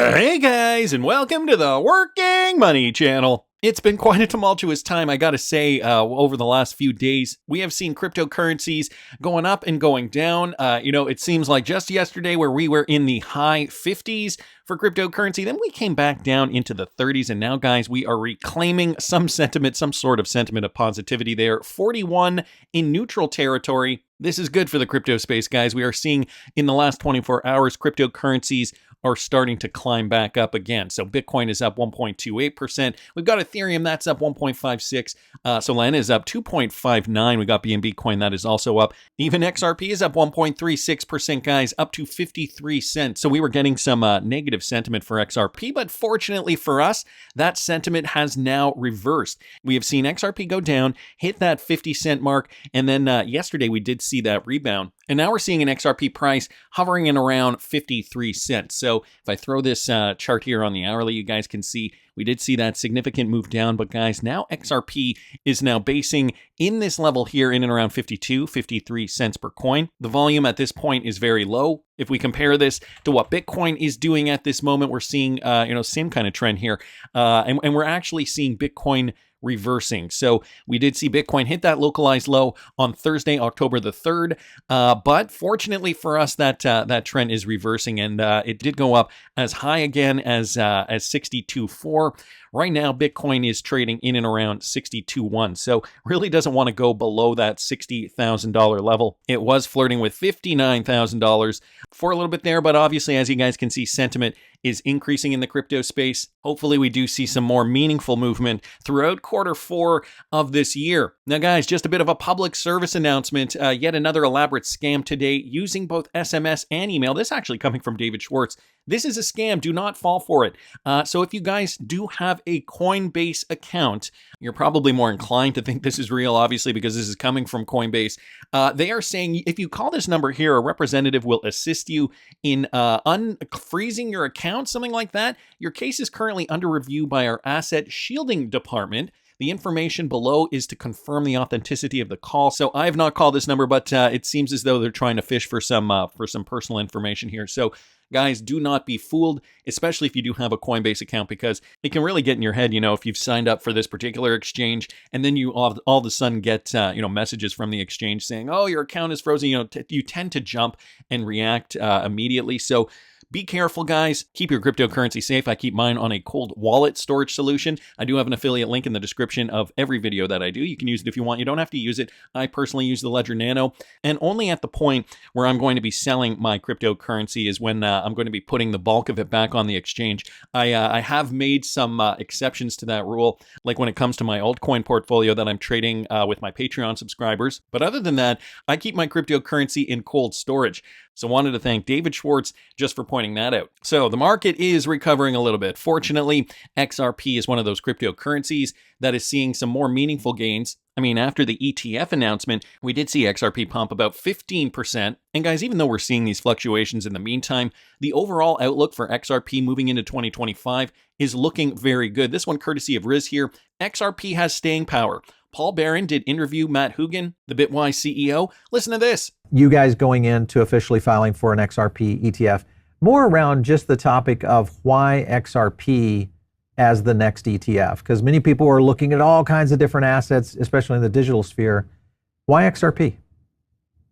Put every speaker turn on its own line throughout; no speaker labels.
Hey guys, and welcome to the Working Money Channel. It's been quite a tumultuous time, I gotta say, over the last few days. We have seen cryptocurrencies going up and going down. It seems like just yesterday where we were in the high 50s for cryptocurrency, then we came back down into the 30s, and now, guys, we are reclaiming some sentiment, some sort of sentiment of positivity there. 41 in neutral territory. This is good for the crypto space, guys. We are seeing in the last 24 hours, cryptocurrencies are starting to climb back up again. So Bitcoin is up 1.28%. We've got Ethereum, that's up 1.56. Solana is up 2.59. We got BNB coin, that is also up. Even XRP is up 1.36%, guys, up to 53 cents. So we were getting some negative sentiment for XRP, but fortunately for us, that sentiment has now reversed. We have seen XRP go down, hit that 50 cent mark, and then yesterday we did see that rebound. And now we're seeing an XRP price hovering in around 53 cents. So if I throw this chart here on the hourly, you guys can see we did see that significant move down. But guys, now XRP is now basing in this level here in and around 52, 53 cents per coin. The volume at this point is very low. If we compare this to what Bitcoin is doing at this moment, we're seeing, same kind of trend here. And we're actually seeing Bitcoin reversing. So we did see Bitcoin hit that localized low on Thursday, October the 3rd. But fortunately for us, that trend is reversing, and it did go up as high again as 62.4. Right now, Bitcoin is trading in and around 62.1. So really doesn't want to go below that $60,000 level. It was flirting with $59,000 for a little bit there, but obviously, as you guys can see, sentiment is increasing in the crypto space. Hopefully, we do see some more meaningful movement throughout Q4 of this year. Now, guys, just a bit of a public service announcement. Yet another elaborate scam today using both SMS and email. This actually coming from David Schwarz. This is a scam. Do not fall for it. So if you guys do have a Coinbase account, you're probably more inclined to think this is real, obviously, because this is coming from Coinbase. They are saying if you call this number here, a representative will assist you in unfreezing your account, something like that. Your case is currently under review by our asset shielding department. The information below is to confirm the authenticity of the call. So I have not called this number, but it seems as though they're trying to fish for some personal information here. So guys, do not be fooled, especially if you do have a Coinbase account, because it can really get in your head, if you've signed up for this particular exchange, and then you all of a sudden get, messages from the exchange saying, oh, your account is frozen. You tend to jump and react immediately. So be careful, guys. Keep your cryptocurrency safe. I keep mine on a cold wallet storage solution. I do have an affiliate link in the description of every video that I do. You can use it if you want. You don't have to use it. I personally use the Ledger Nano, and only at the point where I'm going to be selling my cryptocurrency is when I'm going to be putting the bulk of it back on the exchange. I have made some exceptions to that rule, like when it comes to my altcoin portfolio that I'm trading with my Patreon subscribers. But other than that, I keep my cryptocurrency in cold storage. So wanted to thank David Schwarz just for pointing that out. So the market is recovering a little bit. Fortunately, XRP is one of those cryptocurrencies that is seeing some more meaningful gains. I mean, after the ETF announcement, we did see XRP pump about 15%. And guys, even though we're seeing these fluctuations in the meantime, the overall outlook for XRP moving into 2025 is looking very good. This one courtesy of Riz here. XRP has staying power. Paul Barron did interview Matt Hugin, the Bitwise CEO. Listen to this.
You guys going into officially filing for an XRP ETF, more around just the topic of why XRP as the next ETF, because many people are looking at all kinds of different assets, especially in the digital sphere. Why XRP?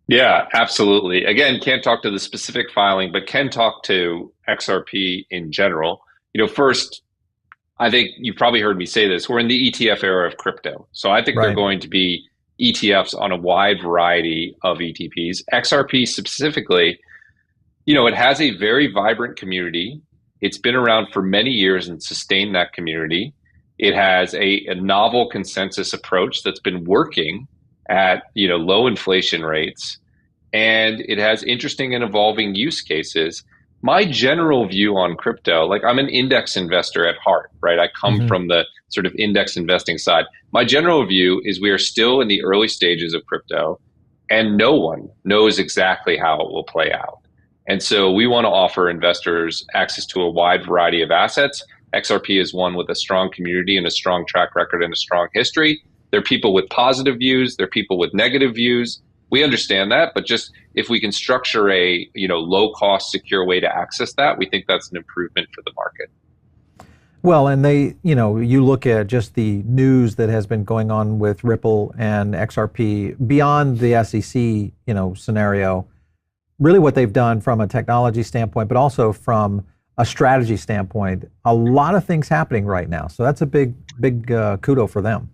Yeah, absolutely. Again, can't talk to the specific filing, but can talk to XRP in general. First, I think you've probably heard me say this, we're in the ETF era of crypto. So I think there are going to be ETFs on a wide variety of ETPs. XRP specifically, it has a very vibrant community. It's been around for many years and sustained that community. It has a novel consensus approach that's been working at low inflation rates. And it has interesting and evolving use cases. My general view on crypto, like I'm an index investor at heart, right? I come from the sort of index investing side. My general view is we are still in the early stages of crypto and no one knows exactly how it will play out. And so we want to offer investors access to a wide variety of assets. XRP is one with a strong community and a strong track record and a strong history. There are people with positive views. There are people with negative views. We understand that, but just if we can structure a low cost, secure way to access that, we think that's an improvement for the market.
Well, and you look at just the news that has been going on with Ripple and XRP beyond the SEC, scenario, really what they've done from a technology standpoint, but also from a strategy standpoint, a lot of things happening right now. So that's a big kudo for them.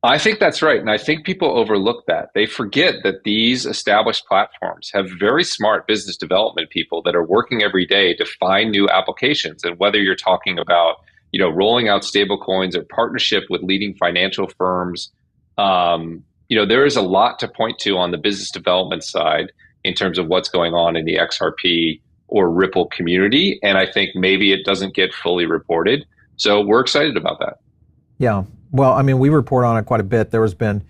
I think that's right. And I think people overlook that. They forget that these established platforms have very smart business development people that are working every day to find new applications. And whether you're talking about, rolling out stable coins or partnership with leading financial firms, there is a lot to point to on the business development side in terms of what's going on in the XRP or Ripple community. And I think maybe it doesn't get fully reported. So we're excited about that.
Yeah. Well, I mean, we report on it quite a bit. There has been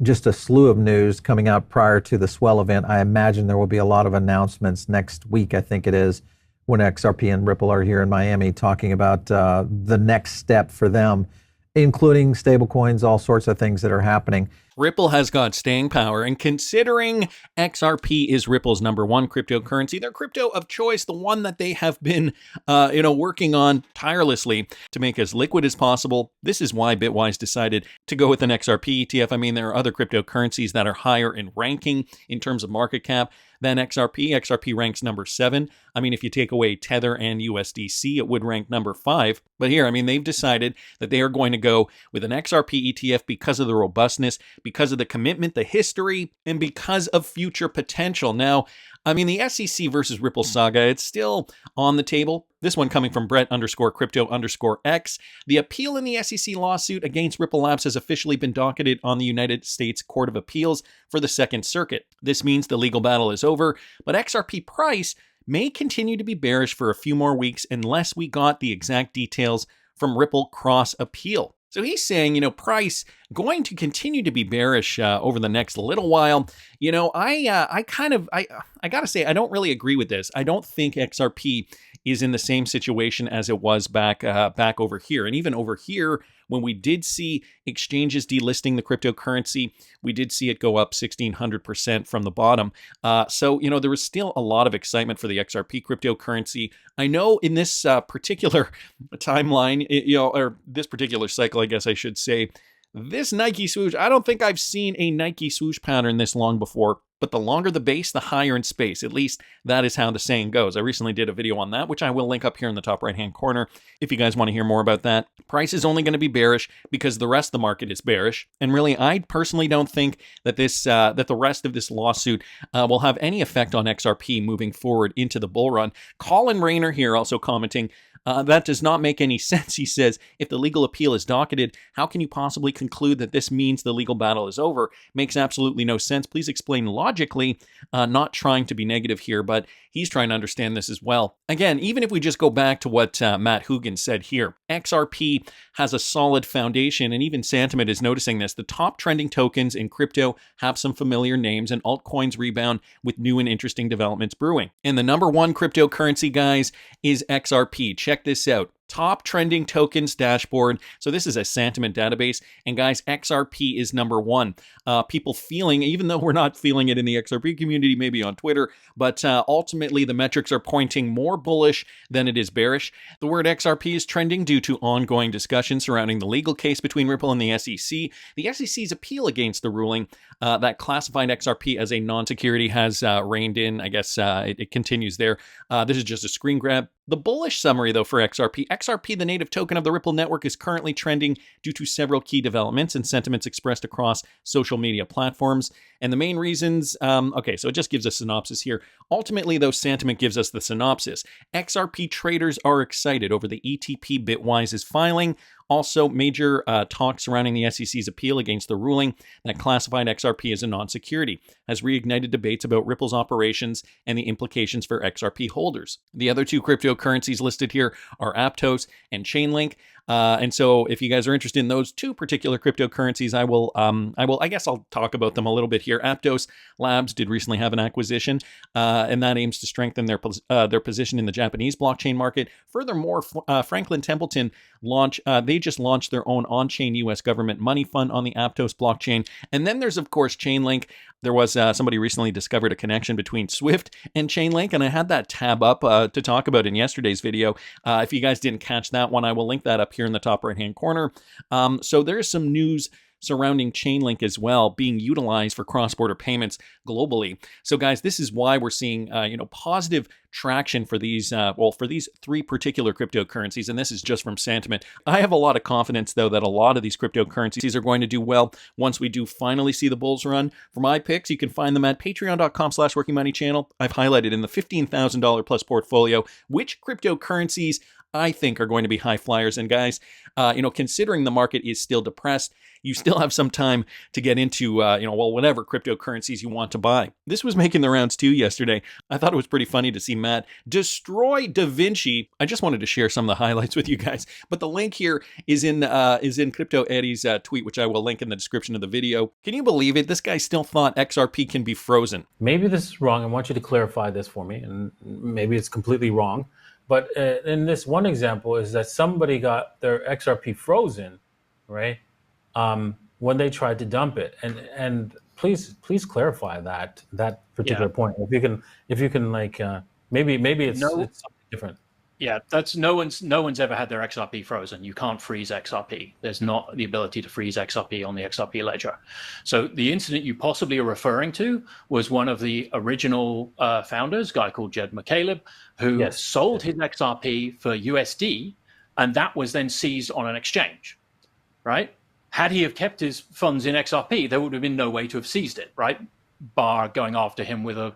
just a slew of news coming out prior to the Swell event. I imagine there will be a lot of announcements next week, I think it is, when XRP and Ripple are here in Miami talking about the next step for them, including stablecoins, all sorts of things that are happening.
Ripple has got staying power, and considering XRP is Ripple's #1 cryptocurrency, their crypto of choice, the one that they have been, working on tirelessly to make as liquid as possible. This is why Bitwise decided to go with an XRP ETF. I mean, there are other cryptocurrencies that are higher in ranking in terms of market cap than XRP. XRP ranks #7. I mean, if you take away Tether and USDC, it would rank #5. But here, I mean, they've decided that they are going to go with an XRP ETF because of the robustness, because of the commitment, the history, and because of future potential. Now, I mean, the SEC versus Ripple saga, it's still on the table. This one coming from Brett_crypto_X. The appeal in the SEC lawsuit against Ripple Labs has officially been docketed on the United States Court of Appeals for the Second Circuit. This means the legal battle is over, but XRP price may continue to be bearish for a few more weeks unless we got the exact details from Ripple cross appeal. So he's saying, price going to continue to be bearish over the next little while. I gotta say, I don't really agree with this. I don't think XRP is in the same situation as it was back over here. And even over here, when we did see exchanges delisting the cryptocurrency, we did see it go up 1,600% from the bottom. So there was still a lot of excitement for the XRP cryptocurrency. I know in this particular timeline, or this particular cycle, I guess I should say, this Nike swoosh, I don't think I've seen a Nike swoosh pattern this long before. But the longer the base, the higher in space. At least that is how the saying goes. I recently did a video on that, which I will link up here in the top right-hand corner if you guys want to hear more about that. Price is only going to be bearish because the rest of the market is bearish. And really, I personally don't think that that the rest of this lawsuit will have any effect on XRP moving forward into the bull run. Colin Rayner here also commenting, that does not make any sense. He says, if the legal appeal is docketed, how can you possibly conclude that this means the legal battle is over? Makes absolutely no sense. Please explain logically, not trying to be negative here, but he's trying to understand this as well. Again, even if we just go back to what Matt Hugin said here, XRP has a solid foundation, and even Santiment is noticing this. The top trending tokens in crypto have some familiar names, and altcoins rebound with new and interesting developments brewing. And the #1 cryptocurrency, guys, is XRP. Check this out. Top trending tokens dashboard. So this is a sentiment database. And guys, XRP is #1. People feeling, even though we're not feeling it in the XRP community, maybe on Twitter, but ultimately the metrics are pointing more bullish than it is bearish. The word XRP is trending due to ongoing discussion surrounding the legal case between Ripple and the SEC. The SEC's appeal against the ruling that classified XRP as a non-security has reined in. I guess it continues there. This is just a screen grab. The bullish summary, though, for XRP. XRP, the native token of the Ripple network, is currently trending due to several key developments and sentiments expressed across social media platforms. And the main reasons, okay, so it just gives a synopsis here. Ultimately, though, sentiment gives us the synopsis. XRP traders are excited over the ETP Bitwise's filing. Also, major talk surrounding the SEC's appeal against the ruling that classified XRP as a non-security has reignited debates about Ripple's operations and the implications for XRP holders. The other two cryptocurrencies listed here are Aptos and Chainlink. And so if you guys are interested in those two particular cryptocurrencies, I guess I'll talk about them a little bit here. Aptos Labs did recently have an acquisition, and that aims to strengthen their position in the Japanese blockchain market. Furthermore, Franklin Templeton they they just launched their own on-chain US government money fund on the Aptos blockchain. And then there's, of course, Chainlink. There was somebody recently discovered a connection between Swift and Chainlink, and I had that tab up to talk about in yesterday's video. If you guys didn't catch that one, I will link that up here in the top right-hand corner. So there's some news surrounding Chainlink as well, being utilized for cross-border payments globally. So guys, this is why we're seeing positive traction for these for these three particular cryptocurrencies, and this is just from sentiment. I have a lot of confidence though that a lot of these cryptocurrencies are going to do well once we do finally see the bulls run. For my picks, you can find them at patreon.com/workingmoneychannel. I've highlighted in the $15,000 plus portfolio which cryptocurrencies I think are going to be high flyers. And guys, considering the market is still depressed, you still have some time to get into, whatever cryptocurrencies you want to buy. This was making the rounds too yesterday. I thought it was pretty funny to see Matt destroy Da Vinci. I just wanted to share some of the highlights with you guys, but the link here is in Crypto Eddie's tweet, which I will link in the description of the video. Can you believe it? This guy still thought XRP can be frozen.
Maybe this is wrong. I want you to clarify this for me, and maybe it's completely wrong. But in this one example is that somebody got their XRP frozen, right? When they tried to dump it, and please clarify that particular point. If you can maybe it's something different.
Yeah, that's no one's ever had their XRP frozen. You can't freeze XRP. There's not the ability to freeze XRP on the XRP ledger. So the incident you possibly are referring to was one of the original founders, a guy called Jed McCaleb, who sold his XRP for USD, and that was then seized on an exchange, right? Had he have kept his funds in XRP, there would have been no way to have seized it, right? Bar going after him with a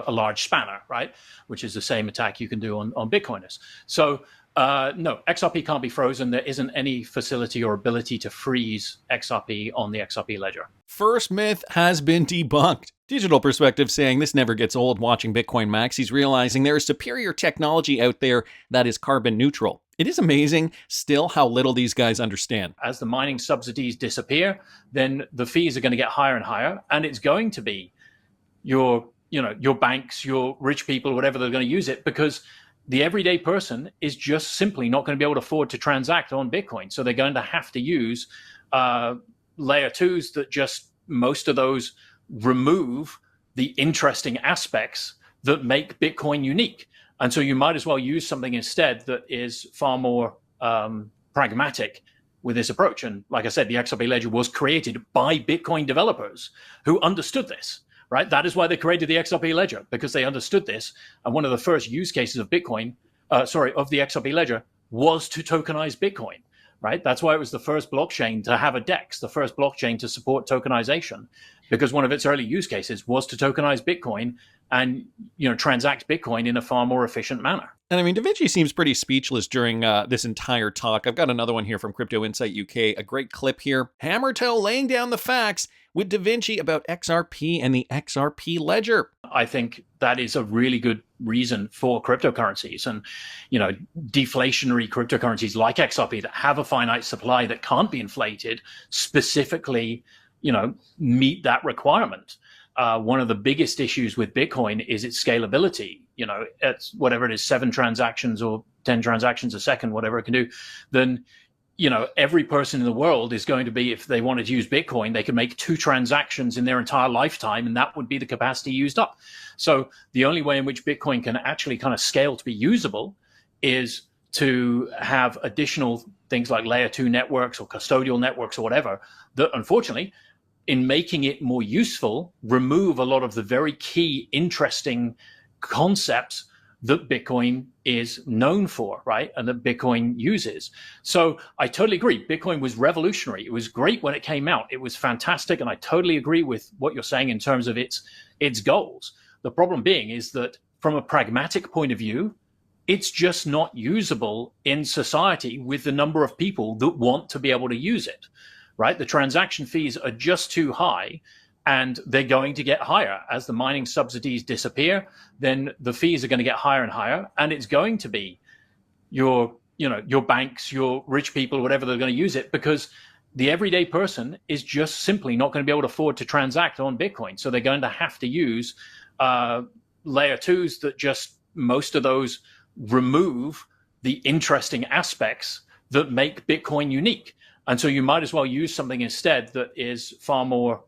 large spanner, right? Which is the same attack you can do on Bitcoiners. So no, XRP can't be frozen. There isn't any facility or ability to freeze XRP on the XRP ledger.
First myth has been debunked. Digital Perspective saying this never gets old watching Bitcoin Max. He's realizing there is superior technology out there that is carbon neutral. It is amazing still how little these guys understand.
As the mining subsidies disappear, then the fees are going to get higher and higher, and it's going to be your banks, your rich people, whatever, they're going to use it, because the everyday person is just simply not going to be able to afford to transact on Bitcoin. So they're going to have to use layer twos that just, most of those remove the interesting aspects that make Bitcoin unique. And so you might as well use something instead that is far more pragmatic with this approach. And like I said, the XRP Ledger was created by Bitcoin developers who understood this. Right? That is why they created the XRP Ledger, because they understood this. And one of the first use cases of Bitcoin, of the XRP Ledger, was to tokenize Bitcoin. Right? That's why it was the first blockchain to have a DEX, the first blockchain to support tokenization, because one of its early use cases was to tokenize Bitcoin and transact Bitcoin in a far more efficient manner.
And I mean, Da Vinci seems pretty speechless during this entire talk. I've got another one here from Crypto Insight UK, a great clip here. Hammer Toe laying down the facts with Da Vinci about XRP and the XRP Ledger.
I think that is a really good reason for cryptocurrencies and, deflationary cryptocurrencies like XRP that have a finite supply that can't be inflated specifically, meet that requirement. One of the biggest issues with Bitcoin is its scalability. It's whatever it is, 7 transactions or 10 transactions a second, whatever it can do, then every person in the world is going to be, if they wanted to use Bitcoin, they could make 2 transactions in their entire lifetime, and that would be the capacity used up. So the only way in which Bitcoin can actually kind of scale to be usable is to have additional things like layer 2 networks or custodial networks or whatever that, unfortunately, in making it more useful, remove a lot of the very key, interesting concepts that Bitcoin is known for, right? And that Bitcoin uses. So I totally agree. Bitcoin was revolutionary. It was great when it came out. It was fantastic. And I totally agree with what you're saying in terms of its goals. The problem being is that from a pragmatic point of view, it's just not usable in society with the number of people that want to be able to use it, right? The transaction fees are just too high, and they're going to get higher. As the mining subsidies disappear, then the fees are going to get higher and higher, and it's going to be your banks, your rich people, whatever, they're going to use it, because the everyday person is just simply not going to be able to afford to transact on Bitcoin. So they're going to have to use layer twos that just, most of those remove the interesting aspects that make Bitcoin unique. And so you might as well use something instead that is far more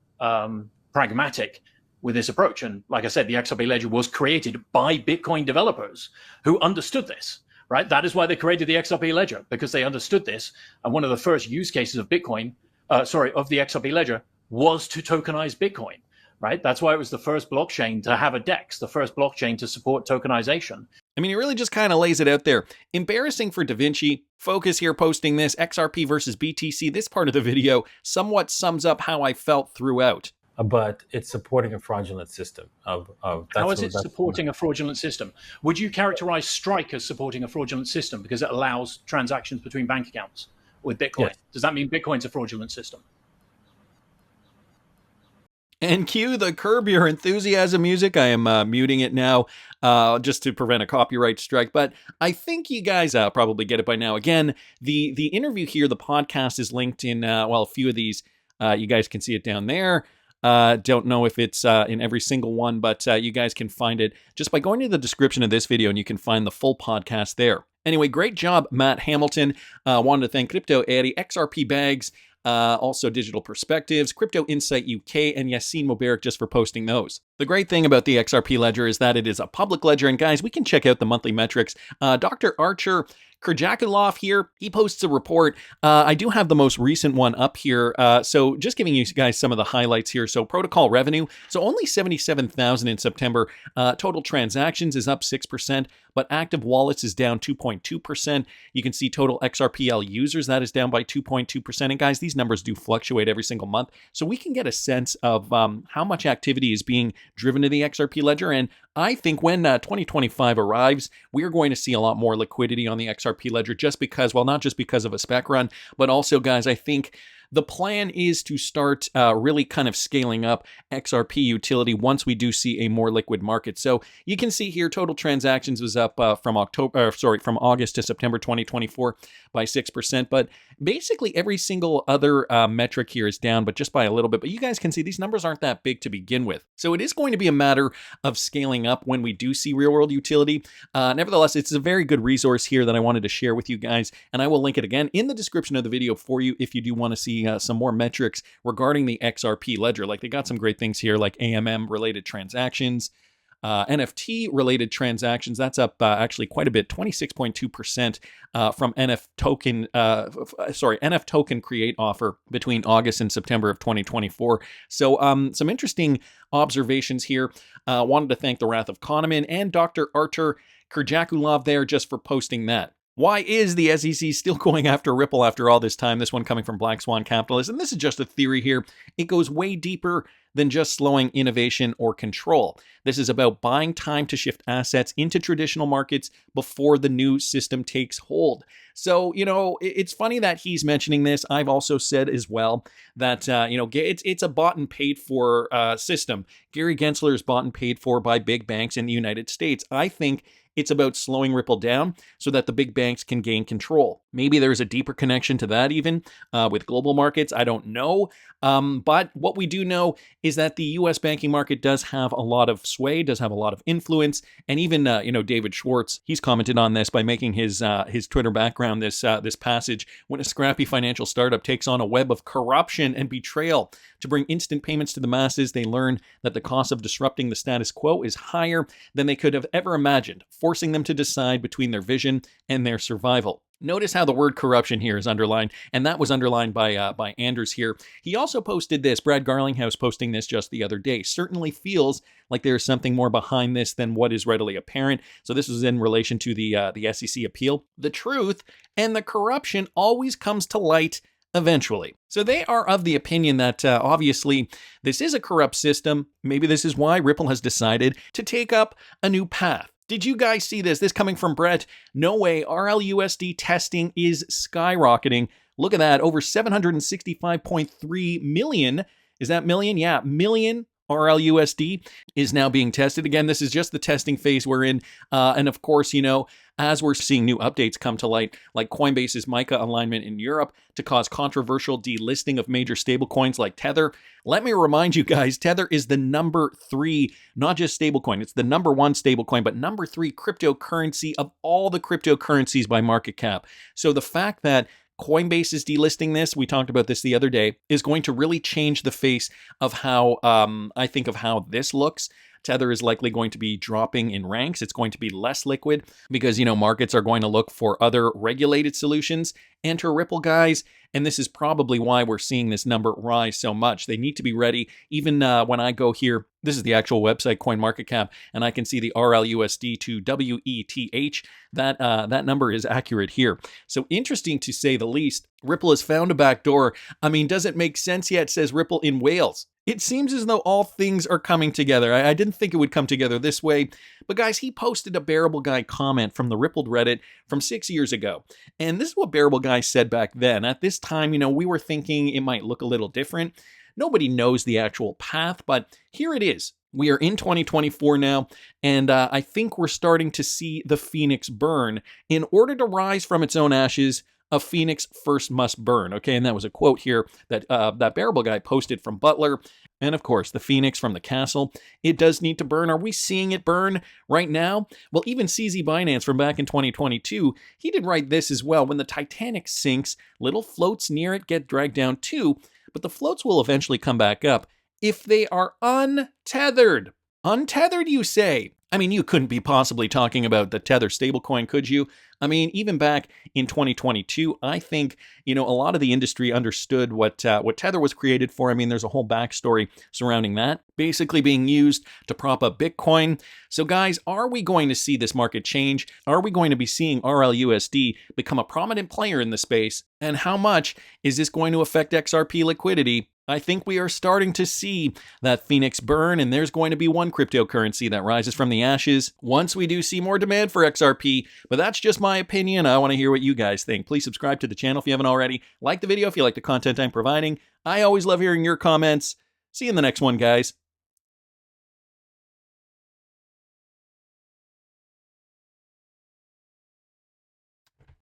pragmatic with this approach. And like I said, the XRP Ledger was created by Bitcoin developers who understood this, right? That is why they created the XRP Ledger, because they understood this. And one of the first use cases of Bitcoin, of the XRP Ledger, was to tokenize Bitcoin, right? That's why it was the first blockchain to have a DEX, the first blockchain to support tokenization.
I mean, he really just kind of lays it out there. Embarrassing for Da Vinci. Focus here posting this, XRP versus BTC. This part of the video somewhat sums up how I felt throughout.
But it's supporting a fraudulent system.
How is it supporting a fraudulent system? Would you characterize Strike as supporting a fraudulent system because it allows transactions between bank accounts with Bitcoin?
Yes.
Does that mean Bitcoin's a fraudulent system?
And cue the Curb Your Enthusiasm music. I am muting it now just to prevent a copyright strike. But I think you guys probably get it by now. Again, the interview here, the podcast is linked in, a few of these. You guys can see it down there. Don't know if it's in every single one, but you guys can find it just by going to the description of this video, and you can find the full podcast there. Anyway, great job, Matt Hamilton. Wanted to thank Crypto Eddie, XRP Bags, also Digital Perspectives, Crypto Insight UK, and Yassine Mubarak just for posting those. The great thing about the XRP Ledger is that it is a public ledger, and guys, we can check out the monthly metrics. Dr. Archer Kurjakulov here, he posts a report. I do have the most recent one up here. So just giving you guys some of the highlights here. So protocol revenue, so only 77,000 in September. Total transactions is up 6%, but active wallets is down 2.2%. You can see total XRPL users, that is down by 2.2%. And guys, these numbers do fluctuate every single month. So we can get a sense of how much activity is being driven to the XRP Ledger. And I think when 2025 arrives, we are going to see a lot more liquidity on the XRP Ledger just because, well, not just because of a spec run, but also, guys, I think the plan is to start really kind of scaling up XRP utility once we do see a more liquid market. So you can see here total transactions was up from August to September 2024 by 6%. But basically every single other metric here is down, but just by a little bit. But you guys can see these numbers aren't that big to begin with. So it is going to be a matter of scaling up when we do see real world utility. Nevertheless, it's a very good resource here that I wanted to share with you guys. And I will link it again in the description of the video for you if you do want to see some more metrics regarding the XRP Ledger. Like they got some great things here, like AMM related transactions, NFT related transactions. That's up actually quite a bit, 26.2% from NF token create offer between August and September of 2024. So some interesting observations here. Wanted to thank the Wrath of Kahneman and Dr. Artur Kurjakulov there just for posting that. Why is the SEC still going after Ripple after all this time? This one coming from Black Swan Capitalist. And this is just a theory here. It goes way deeper than just slowing innovation or control. This is about buying time to shift assets into traditional markets before the new system takes hold. So, it's funny that he's mentioning this. I've also said as well that, it's a bought and paid for system. Gary Gensler is bought and paid for by big banks in the United States. I think it's about slowing Ripple down so that the big banks can gain control. Maybe there's a deeper connection to that even with global markets. I don't know. But what we do know is that the U.S. banking market does have a lot of sway, does have a lot of influence. And even, David Schwarz, he's commented on this by making his Twitter background this passage. When a scrappy financial startup takes on a web of corruption and betrayal to bring instant payments to the masses, they learn that the cost of disrupting the status quo is higher than they could have ever imagined, forcing them to decide between their vision and their survival. Notice how the word corruption here is underlined, and that was underlined by Anders here. He also posted this, Brad Garlinghouse posting this just the other day. Certainly feels like there's something more behind this than what is readily apparent. So this was in relation to the SEC appeal. The truth and the corruption always comes to light eventually. So they are of the opinion that obviously this is a corrupt system. Maybe this is why Ripple has decided to take up a new path. Did you guys see this? This coming from Brett. No way. RLUSD testing is skyrocketing. Look at that. Over 765.3 million. Is that million? Yeah, million RLUSD is now being tested. Again, this is just the testing phase we're in. And of course, as we're seeing new updates come to light, like Coinbase's MiCA alignment in Europe to cause controversial delisting of major stablecoins like Tether. Let me remind you guys, Tether is the number 3, not just stablecoin, it's the number 1 stablecoin, but number 3 cryptocurrency of all the cryptocurrencies by market cap. So the fact that Coinbase is delisting this, we talked about this the other day, is going to really change the face of how, I think of how this looks. Tether is likely going to be dropping in ranks. It's going to be less liquid because, markets are going to look for other regulated solutions. Enter Ripple, guys. And this is probably why we're seeing this number rise so much. They need to be ready. Even when I go here, this is the actual website, CoinMarketCap, and I can see the RLUSD to WETH. That number is accurate here. So interesting to say the least. Ripple has found a backdoor. I mean, does it make sense yet? Says Ripple in Wales. It seems as though all things are coming together. I didn't think it would come together this way. But guys, he posted a Bearable Guy comment from the Rippled Reddit from 6 years ago. And this is what Bearable Guy said back then. At this time, we were thinking it might look a little different. Nobody knows the actual path, but here it is. We are in 2024 now, and I think we're starting to see the phoenix burn. In order to rise from its own ashes, a phoenix first must burn. Okay, and that was a quote here that Bearable Guy posted from Butler. And of course, the phoenix from the castle, it does need to burn. Are we seeing it burn right now? Well, even CZ Binance from back in 2022, he did write this as well. When the Titanic sinks, little floats near it get dragged down too, but the floats will eventually come back up if they are untethered. Untethered, you say? I mean, you couldn't be possibly talking about the Tether stablecoin, could you? I mean, even back in 2022, I think, a lot of the industry understood what Tether was created for. I mean, there's a whole backstory surrounding that, basically being used to prop up Bitcoin. So guys, are we going to see this market change? Are we going to be seeing RLUSD become a prominent player in the space? And how much is this going to affect XRP liquidity? I think we are starting to see that phoenix burn, and there's going to be one cryptocurrency that rises from the ashes once we do see more demand for XRP. But that's just my opinion. I want to hear what you guys think. Please subscribe to the channel if you haven't already. Like the video if you like the content I'm providing. I always love hearing your comments. See you in the next one, guys.